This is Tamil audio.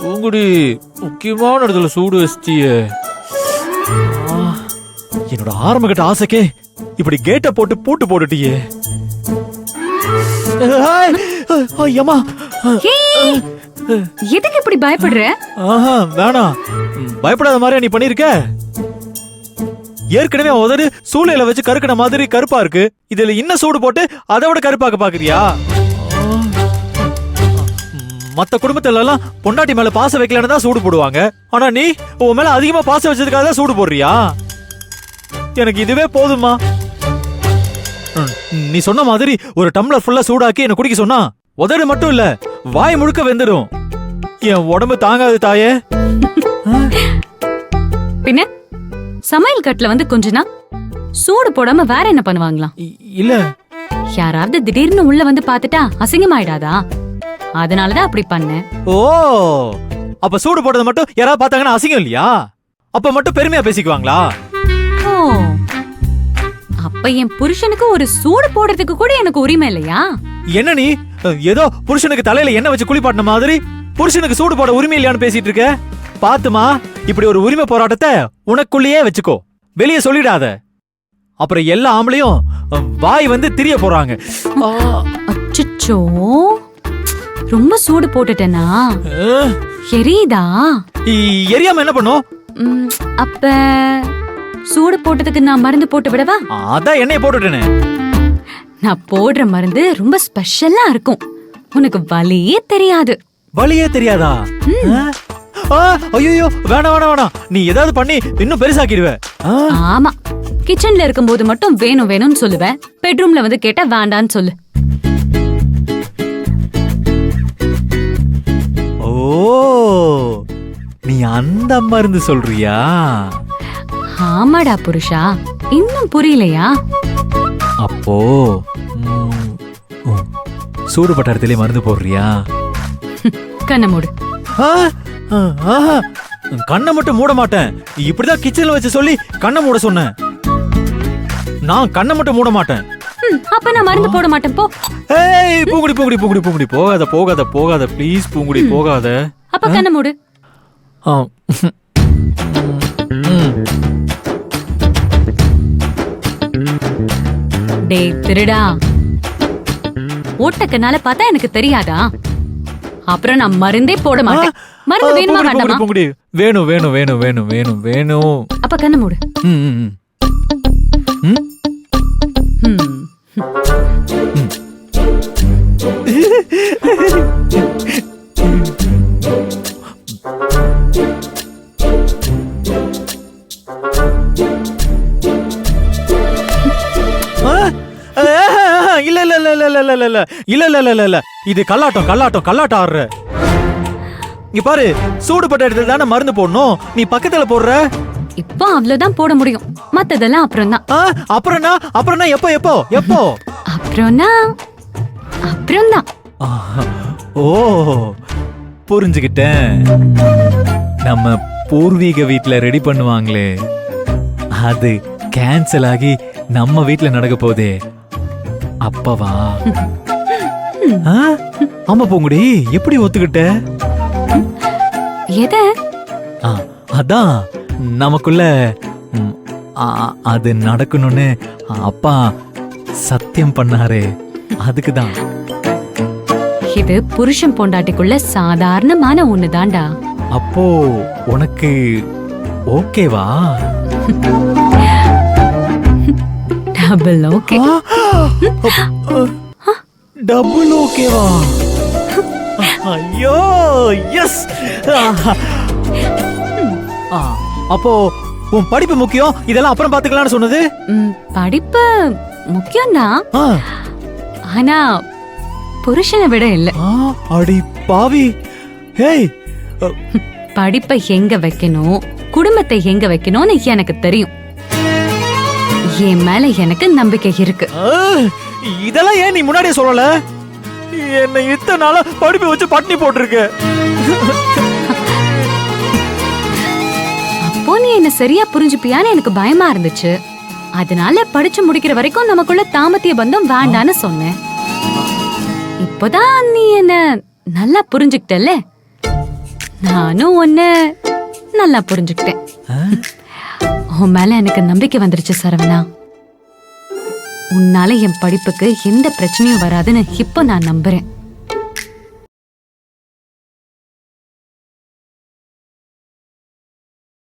உங்கடி முக்கியமான இடத்துல சூடு வச்சிட்டியே. என்னோட ஆரம்ப கட்ட ஆசைக்கே இப்படி கேட்ட போட்டு பூட்டு போட்டுட்டியே. ஐயம்மா, எதுக்கு இப்படி பயப்படுற? வேணாம், பயப்படாத மாதிரியா நீ பண்ணிருக்க. ஏற்கனவே உதடு சூளையில வச்சு கருக்கின மாதிரி கருப்பா இருக்கு. இதுல இன்னும் சூடு போட்டு அதை விட கருப்பாக்க பாக்குறியா? மத்த குடும்பத்துல எல்லாம் பொண்டாட்டி மேல பாசம் வைக்கலன்னு தான் சூடு போடுவாங்க. ஆனா நீ உன் மேல அதிகமா பாசம் வச்சதுக்காக தான் சூடு போடுறியா? எனக்கு இதுவே போதுமா. நீ சொன்ன மாதிரி ஒரு டம்ளர் ஃபுல்லா சூடாக்கி என்ன குடிக்க சொன்னா உதடு மட்டும் இல்ல, வாய் முழுக்க வெந்துடும். என் உடம்பு தாங்காது தாயே. பின்ன சமையல் கட்டுல வந்து கொஞ்சனா சூடு போடாம வேற என்ன பண்ணுவாங்களாம்? இல்ல, யாராவது திடீர்னு உள்ள வந்து பாத்துட்டா அசிங்கமாயிடாதா? அதனாலதான் அப்படி பண்ணேன். ஓ, அப்ப சூடு போட்டது மட்டும் யாராவது பார்த்தாங்கன்னா அசிங்கம் இல்லையா? அப்ப மட்டும் பெருமையா பேசிக்குவாங்களா? ஓ, அப்ப என் புருஷனுக்கு ஒரு சூடு போடுறதுக்கு கூட எனக்கு உரிமை இல்லையா? என்ன நீ ஏதோ புருஷனுக்கு தலையில எண்ணெய் வச்சு குளிப்பாட்டின மாதிரி புருஷனுக்கு சூடு போட உரிமை இல்லையான்னு பேசிட்டு இருக்க? பாத்துமா, இப்படி ஒரு உரிமை போராட்டத்தை உனக்குள்ளேயே வச்சுக்கோ, வெளியே சொல்லிடாத. அப்புறம் எல்லா ஆம்பளையும் வாய் வந்து திரிய போறாங்க. அச்சச்சோ, ரொம்ப சூடு போட்டுட்டேனா? எரியுதா? எரியாம என்ன பண்ணும்? அப்ப சூடு போட்டதுக்கு நான் மருந்து போட்டு விடவா? அதான் எண்ணெயை போட்டுட்டேனே. நான் போடுற மருந்து ரொம்ப ஸ்பெஷலா இருக்கும், உனக்கு வலியே தெரியாது. வலியே தெரியாதா? ஐயோ, வேணாம் வேணாம் வேணாம், நீ ஏதாவது பண்ணி இன்னும் பெருசாக்கிடுவ. ஆமா, கிச்சன்ல இருக்கும்போது மட்டும் வேணும் வேணும்னு சொல்லுவேன், பெட்ரூம்ல வந்து கேட்டா வேண்டான்னு சொல்லு. ஓ, நீ அந்த மருந்து சொல்றியா? ஆமாடா புருஷா, இன்னும் புரியலையா? அப்போ சூடு பட்டாரத்திலே மருந்து போடுறியா? கண்ணை மூடு. கண்ணை மட்டும் மூட மாட்டேன், இப்படிதான் கிச்சன்ல வச்சு சொல்லி கண்ணை மூட சொன்னேன். நான் கண்ணை மட்டும் மூட மாட்டேன். அப்ப நான் மருந்து போட மாட்டேன், போ. ஏய், பூங்குடி பூங்குடி பூங்குடி பூங்குடி, போகாத போகாத போகாத, ப்ளீஸ் பூங்குடி போகாத. அப்ப கண்ணை மூடு. டேய் திருடா, ஓட்டக்கனால பார்த்தா எனக்கு தெரியாதா? அப்புறம் நான் மருந்தே போட மாட்டேன். மருந்து வேணுமா வேண்டாமா? வேணும் வேணும் வேணும் வேணும் வேணும் வேணும். அப்ப கண்ணை மூடு. இல்ல இல்ல இல்ல இல்ல இல்ல இல்ல இல்ல இல்ல இல்ல இல்ல, இது கல்லாட்டம் கல்லாட்டம் கல்லாட்டம் ஆடுற. இங்க பாரு, சூடுபட்ட இடத்துல தானே மருந்து போடணும், நீ பக்கத்துல போடுற. இப்போ அவ்வளவுதான் போட முடியும், மத்ததெல்லாம் அப்புறம் தான். அப்புறம்னா அப்புறம்னா எப்போ எப்போ எப்போ? அப்புறம்னா அப்புறம் தான். ஓ, புரிஞ்சுக்கிட்டேன். நம்ம பூர்வீக வீட்ல ரெடி பண்ணுவாங்களே, அது கேன்சல் ஆகி நம்ம வீட்ல நடக்க போதே, அப்பவா? ஆமா பூங்குடி, எப்படி ஒத்துக்கிட்ட? எத? அதான் நமக்குள்ள அது நடக்கணும்னு அப்பா சத்தியம் பண்ணாரே, அதுக்குதான். இது புருஷன் பொண்டாட்டிக்குள்ள சாதாரணமான ஒண்ணுதான்டா. அப்போ உனக்கு ஓகேவா? Double okay. டபுள் ஓகேவா? ஐயோ, எஸ். அப்போ உன் படிப்பு முக்கியம், இதெல்லாம் அப்புறம் பாத்துக்கலாம்னு சொன்னது? படிப்பு முக்கியம்தான், ஆனா புருஷனை விட இல்ல. அடி பாவி. ஹேய், படிப்பை எங்க வைக்கணும், குடும்பத்தை எங்க வைக்கணும்னு எனக்கு தெரியும். என் மேல எனக்கு நம்பிக்கை இருக்கு. இதெல்லாம் ஏன் நீ முன்னாடியே சொல்லல? என்ன இத்தனை நாளா படிப்பை வச்சு பட்டினி போட்டிருக்க. அப்போ நீ என்ன சரியா புரிஞ்சுப்பியான்னு எனக்கு பயமா இருந்துச்சு. அதனால படிச்சு முடிக்கிற வரைக்கும் நமக்குள்ள தாம்பத்திய பந்தம் வேண்டான்னு சொன்னேன். இப்ப இப்போதான் நீ என்ன நல்லா புரிஞ்சுக்கிட்டல்ல, நானும் உன்ன நல்லா புரிஞ்சுக்கிட்டேன். உன் மேல எனக்கு நம்பிக்கை வந்துருச்சு சரவணா. உன்னால என் படிப்புக்கு எந்த பிரச்சனையும் வராதுன்னு இப்போ நான் நம்புறேன்.